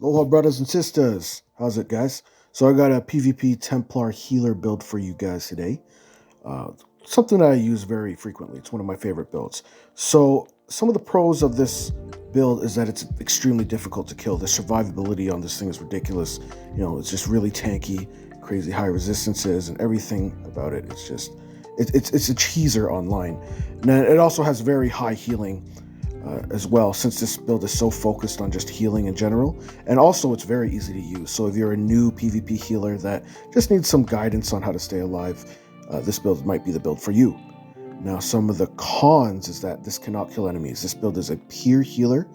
Aloha, brothers and sisters. How's it, guys? So I got a PvP Templar healer build for you guys today. Uh, Something that I use very frequently. It's one of my favorite builds. So some of the pros of this build is that it's extremely difficult to kill. The survivability on this thing is ridiculous. You know, it's just really tanky, crazy high resistances, and everything about it. It's just, it's a cheeser online. And it also has very high healing. As well, since this build is so focused on just healing in general, and also it's very easy to use. So if you're a new PvP healer that just needs some guidance on how to stay alive, this build might be the build for you. Now, some of the cons is that this cannot kill enemies. This build is a pure healer,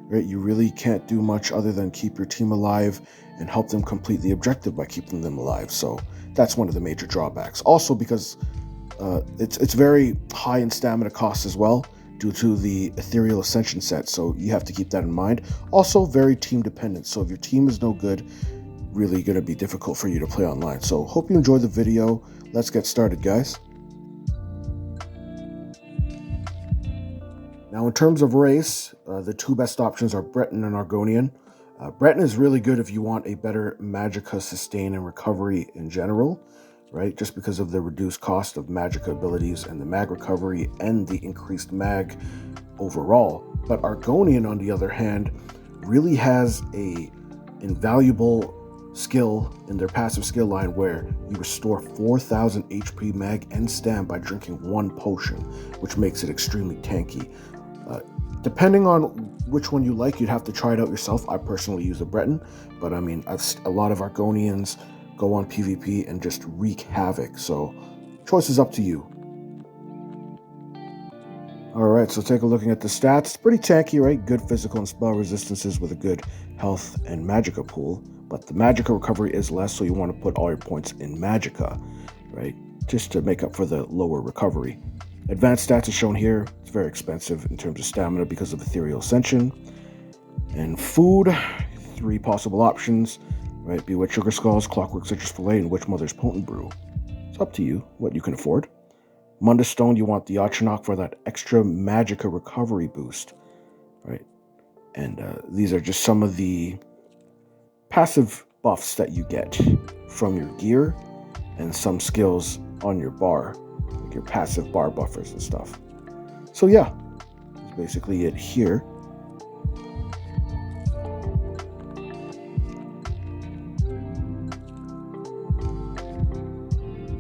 right? You really can't do much other than keep your team alive and help them complete the objective by keeping them alive. So that's one of the major drawbacks. Also, because it's very high in stamina cost as well, due to the Ethereal Ascension set, so you have to keep that in mind. Also, very team dependent, so if your team is no good, really going to be difficult for you to play online. So hope you enjoyed the video. Let's get started, guys. Now, in terms of race, the two best options are Breton and Argonian. Breton is really good if you want a better Magicka sustain and recovery in general, right? Just because of the reduced cost of Magicka abilities and the mag recovery and the increased mag overall. But Argonian, on the other hand, really has a invaluable skill in their passive skill line where you restore 4,000 HP mag and stam by drinking one potion, which makes it extremely tanky. Depending on which one you like, you'd have to try it out yourself. I personally use the Breton, but I mean, a lot of Argonians go on PvP and just wreak havoc, so choice is up to you. Alright, so take a look at the stats. Pretty tanky, right? Good physical and spell resistances with a good health and Magicka pool, but the Magicka recovery is less, so you want to put all your points in Magicka, right? Just to make up for the lower recovery. Advanced stats are shown here. It's very expensive in terms of stamina because of Ethereal Ascension. And food, 3 possible options, right? Bewitch Sugar Skulls, Clockwork Citrus Fillet, and Witch Mother's Potent Brew. It's up to you what you can afford. Mundus Stone, you want the Ochinock for that extra Magicka recovery boost, right? And these are just some of the passive buffs that you get from your gear and some skills on your bar, like your passive bar buffers and stuff. So yeah, that's basically it here.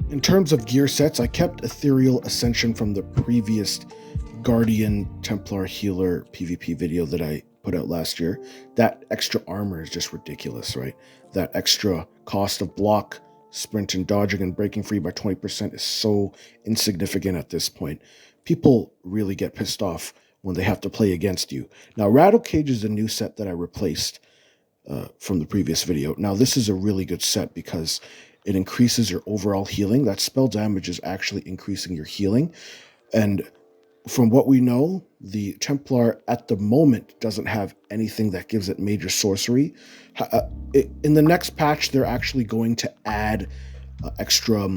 In terms of gear sets, I kept Ethereal Ascension from the previous Guardian Templar Healer PvP video that I put out last year. That extra armor is just ridiculous, right? That extra cost of block, sprint and dodging and breaking free by 20% is so insignificant at this point. People really get pissed off when they have to play against you. Now, Rattle Cage is a new set that I replaced from the previous video. Now, this is a really good set because it increases your overall healing. That spell damage is actually increasing your healing. And from what we know, the Templar at the moment doesn't have anything that gives it major sorcery. In the next patch, they're actually going to add extra,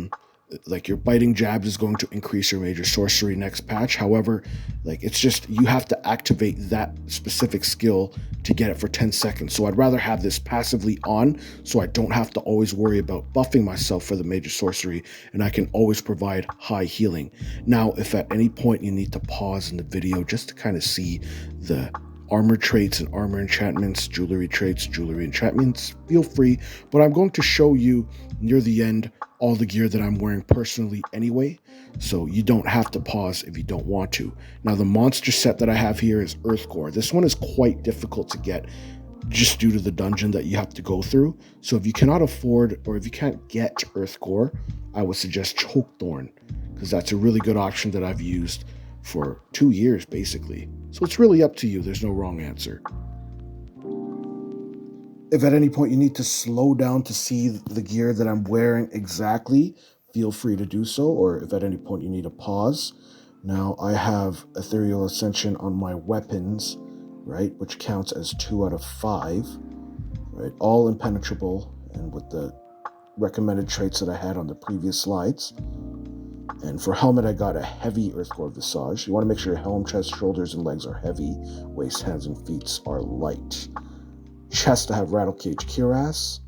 like your biting jabs is going to increase your major sorcery next patch. However, like it's just, you have to activate that specific skill to get it for 10 seconds. So I'd rather have this passively on so I don't have to always worry about buffing myself for the major sorcery, and I can always provide high healing. Now, if at any point you need to pause in the video just to kind of see the armor traits and armor enchantments, jewelry traits, jewelry enchantments, feel free, but I'm going to show you near the end all the gear that I'm wearing personally anyway, so you don't have to pause if you don't want to. Now, the monster set that I have here is Earthcore. This one is quite difficult to get just due to the dungeon that you have to go through. So if you cannot afford, or if you can't get Earthcore, I would suggest Chokethorn, because that's a really good option that I've used for 2 years basically. So it's really up to you. There's no wrong answer. If at any point you need to slow down to see the gear that I'm wearing exactly, feel free to do so. Or if at any point you need to pause. Now, I have Ethereal Ascension on my weapons, right, which counts as 2 out of 5, right, all impenetrable and with the recommended traits that I had on the previous slides. And for helmet, I got a heavy Earthcore Visage. You want to make sure your helm, chest, shoulders, and legs are heavy. Waist, hands, and feet are light. Chest, I have Rattlecage Cuirass.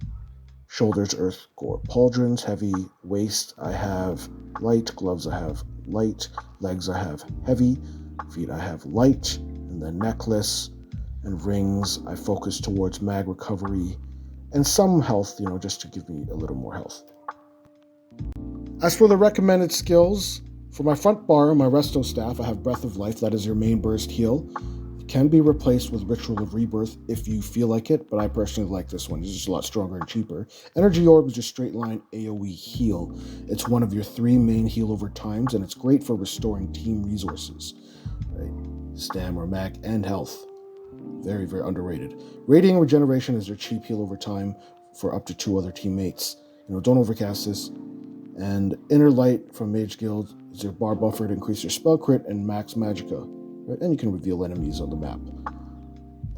Shoulders, Earth Gore Pauldrons. Heavy waist, I have light. Gloves, I have light. Legs, I have heavy. Feet, I have light. And then necklace and rings, I focus towards mag recovery and some health, just to give me a little more health. As for the recommended skills, for my front bar, my resto staff, I have Breath of Life. That is your main burst heal. It can be replaced with Ritual of Rebirth if you feel like it, but I personally like this one. It's just a lot stronger and cheaper. Energy Orb is your straight line AoE heal. It's one of your 3 main heal over times, and it's great for restoring team resources. Right? Stam or mag and health. Very, very underrated. Radiant Regeneration is your cheap heal over time for up to 2 other teammates. Don't overcast this. And Inner Light from Mage Guild is your bar buffer to increase your spell crit and max magicka. Right? And you can reveal enemies on the map.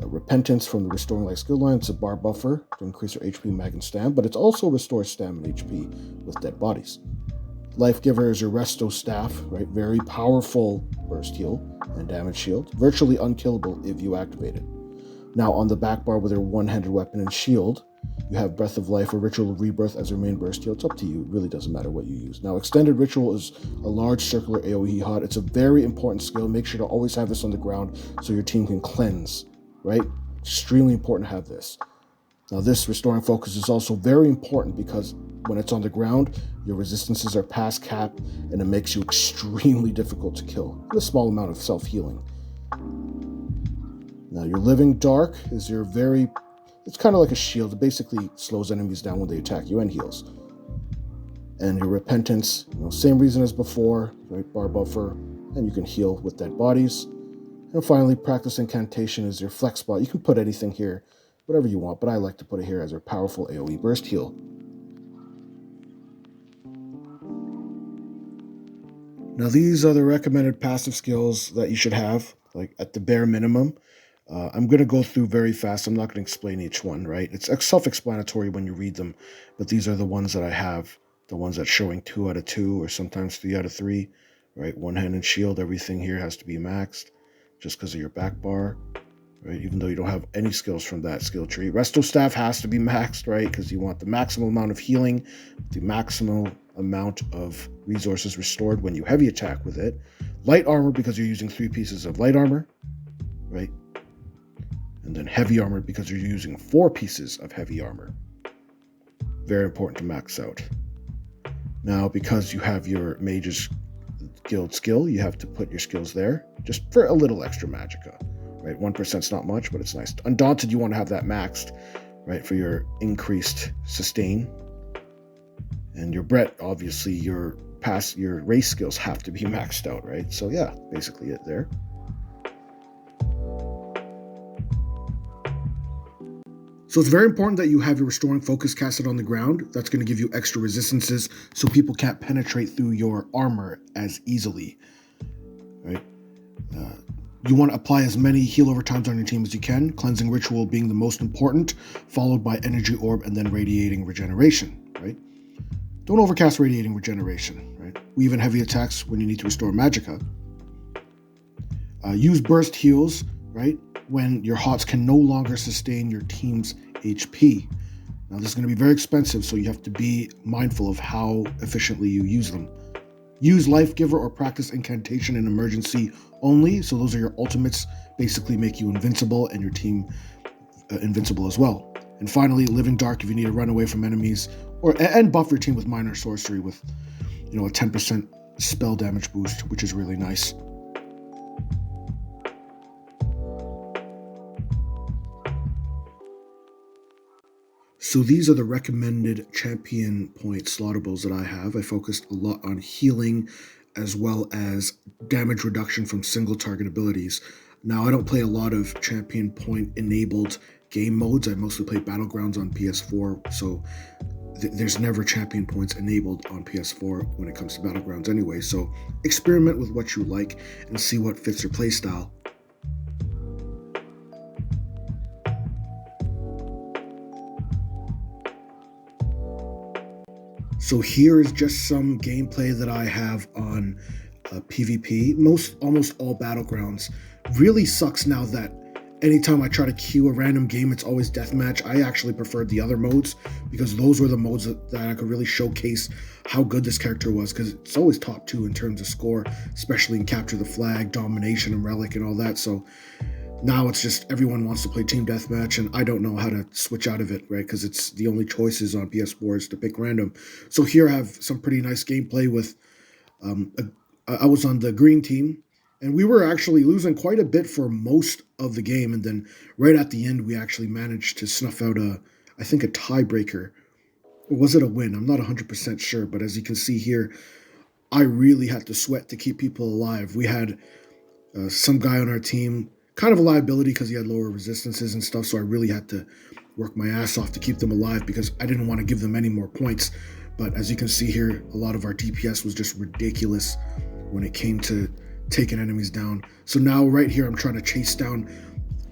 Repentance from the Restoring Life skill line. It's a bar buffer to increase your HP, mag, and stam, but it also restores stam and HP with dead bodies. Life Giver is your resto staff, right? Very powerful burst heal and damage shield. Virtually unkillable if you activate it. Now on the back bar with your one-handed weapon and shield, you have Breath of Life or Ritual of Rebirth as your main burst heal. It's up to you. It really doesn't matter what you use. Now, Extended Ritual is a large circular AoE HUD. It's a very important skill. Make sure to always have this on the ground so your team can cleanse, right? Extremely important to have this. Now, this Restoring Focus is also very important because when it's on the ground, your resistances are past cap and it makes you extremely difficult to kill with a small amount of self-healing. Now, your Living Dark is your it's kind of like a shield. It basically slows enemies down when they attack you and heals. And your Repentance, same reason as before, right? Bar buffer, and you can heal with dead bodies. And finally, Practice Incantation is your flex spot. You can put anything here, whatever you want, but I like to put it here as your powerful AoE burst heal. Now, these are the recommended passive skills that you should have, like at the bare minimum. I'm going to go through very fast. I'm not going to explain each one, right? It's self-explanatory when you read them, but these are the ones that I have, the ones that's showing 2 out of 2 or sometimes 3 out of 3, right? One-handed shield, everything here has to be maxed just because of your back bar, right? Even though you don't have any skills from that skill tree. Resto Staff has to be maxed, right? Because you want the maximum amount of healing, the maximum amount of resources restored when you heavy attack with it. Light Armor because you're using 3 pieces of light armor, right? And then Heavy Armor because you're using 4 pieces of heavy armor. Very important to max out. Now, because you have your Mage's Guild skill, you have to put your skills there just for a little extra magicka, right? 1%'s not much, but it's nice. Undaunted, you want to have that maxed, right, for your increased sustain. And your Brett, obviously, your race skills have to be maxed out, right? So yeah, basically it there. So it's very important that you have your Restoring Focus casted on the ground. That's going to give you extra resistances so people can't penetrate through your armor as easily, right? You want to apply as many heal over times on your team as you can, Cleansing Ritual being the most important, followed by Energy Orb and then Radiating Regeneration, right? Don't overcast Radiating Regeneration, right? Weave in heavy attacks when you need to restore magicka. Use burst heals, right, when your HOTS can no longer sustain your team's HP. Now, this is going to be very expensive, so you have to be mindful of how efficiently you use them. Use Life Giver or Practice Incantation in emergency only, so those are your ultimates, basically make you invincible and your team invincible as well. And finally, Living Dark if you need to run away from enemies, and buff your team with Minor Sorcery with a 10% spell damage boost, which is really nice. So these are the recommended champion point slaughterables that I have. I focused a lot on healing as well as damage reduction from single target abilities. Now, I don't play a lot of champion point enabled game modes. I mostly play Battlegrounds on PS4, so there's never champion points enabled on PS4 when it comes to Battlegrounds anyway. So experiment with what you like and see what fits your playstyle. So here is just some gameplay that I have on PvP. Almost all Battlegrounds. Really sucks now that anytime I try to queue a random game, it's always deathmatch. I actually preferred the other modes because those were the modes that I could really showcase how good this character was, because it's always top 2 in terms of score, especially in capture the flag, domination, and relic and all that. So now it's just everyone wants to play team deathmatch, and I don't know how to switch out of it, right? Because it's the only choices on PS4 is to pick random. So here I have some pretty nice gameplay with, I was on the green team, and we were actually losing quite a bit for most of the game. And then right at the end, we actually managed to snuff out I think a tiebreaker. Or was it a win? I'm not 100% sure. But as you can see here, I really had to sweat to keep people alive. We had some guy on our team, kind of a liability because he had lower resistances and stuff. So I really had to work my ass off to keep them alive because I didn't want to give them any more points. But as you can see here, a lot of our DPS was just ridiculous when it came to taking enemies down. So now right here, I'm trying to chase down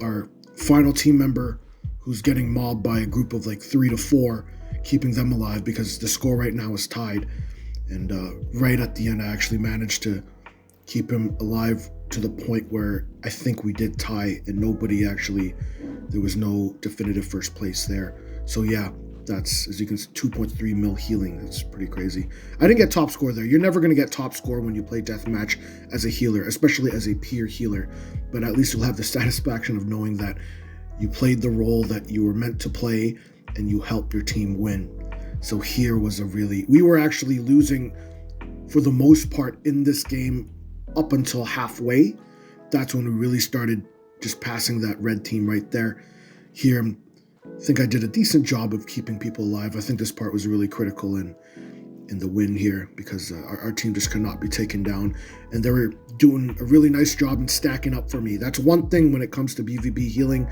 our final team member who's getting mobbed by a group of like 3 to 4, keeping them alive because the score right now is tied. And right at the end, I actually managed to keep him alive to the point where I think we did tie, and there was no definitive first place there. So yeah, that's, as you can see, 2.3 mil healing. That's pretty crazy. I didn't get top score there. You're never going to get top score when you play deathmatch as a healer, especially as a peer healer. But at least you'll have the satisfaction of knowing that you played the role that you were meant to play and you helped your team win. So here was we were actually losing for the most part in this game up until halfway. That's when we really started just passing that red team right there. Here, I think I did a decent job of keeping people alive. I think this part was really critical in the win here because our team just could not be taken down, and they were doing a really nice job in stacking up for me. That's one thing when it comes to PvP healing.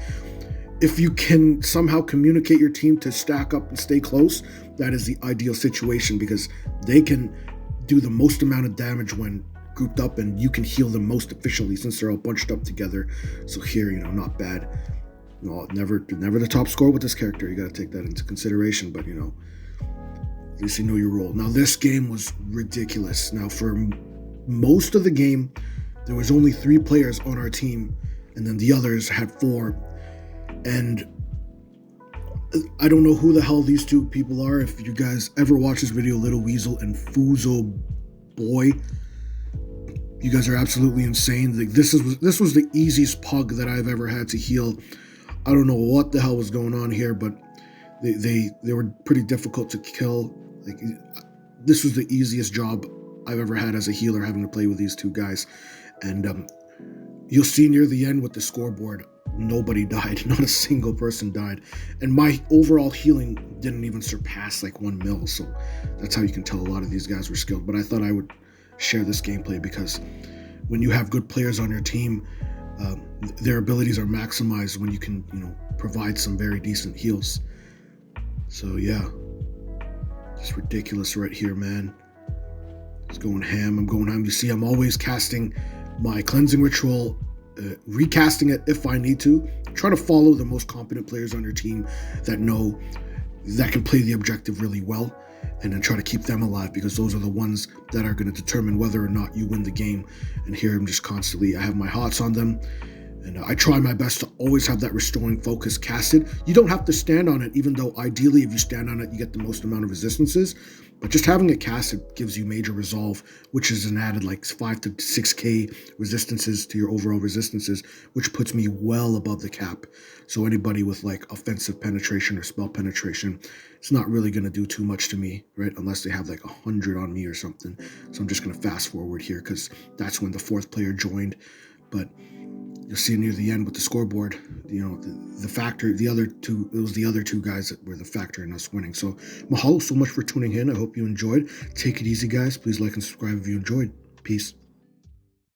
If you can somehow communicate your team to stack up and stay close, that is the ideal situation because they can do the most amount of damage when grouped up, and you can heal them most efficiently since they're all bunched up together. So here, not bad. No, never the top score with this character. You got to take that into consideration, but at least you know your role. Now this game was ridiculous. Now for most of the game, there was only 3 players on our team, and then the others had 4. And I don't know who the hell these 2 people are. If you guys ever watch this video, Little Weasel and Fuzo Boy, you guys are absolutely insane. Like this was the easiest pug that I've ever had to heal. I don't know what the hell was going on here, but they were pretty difficult to kill. Like this was the easiest job I've ever had as a healer, having to play with these 2 guys. And you'll see near the end with the scoreboard, nobody died. Not a single person died. And my overall healing didn't even surpass like 1 mil. So that's how you can tell a lot of these guys were skilled. But I thought I would share this gameplay because when you have good players on your team, their abilities are maximized when you can, provide some very decent heals. So yeah, just ridiculous right here, man. It's going ham. I'm going ham. You see, I'm always casting my cleansing ritual, recasting it if I need to. Try to follow the most competent players on your team that can play the objective really well, and then try to keep them alive because those are the ones that are going to determine whether or not you win the game. And here I'm just constantly, I have my hots on them, and I try my best to always have that restoring focus casted. You don't have to stand on it, even though ideally if you stand on it, you get the most amount of resistances. But just having it casted gives you major resolve, which is an added like 5 to 6k resistances to your overall resistances, which puts me well above the cap. So anybody with like offensive penetration or spell penetration, it's not really going to do too much to me, right? Unless they have like 100 on me or something. So I'm just going to fast forward here because that's when the 4th player joined. But you'll see near the end with the scoreboard, the factor, it was the other 2 guys that were the factor in us winning. So mahalo so much for tuning in. I hope you enjoyed. Take it easy, guys. Please like and subscribe if you enjoyed. Peace.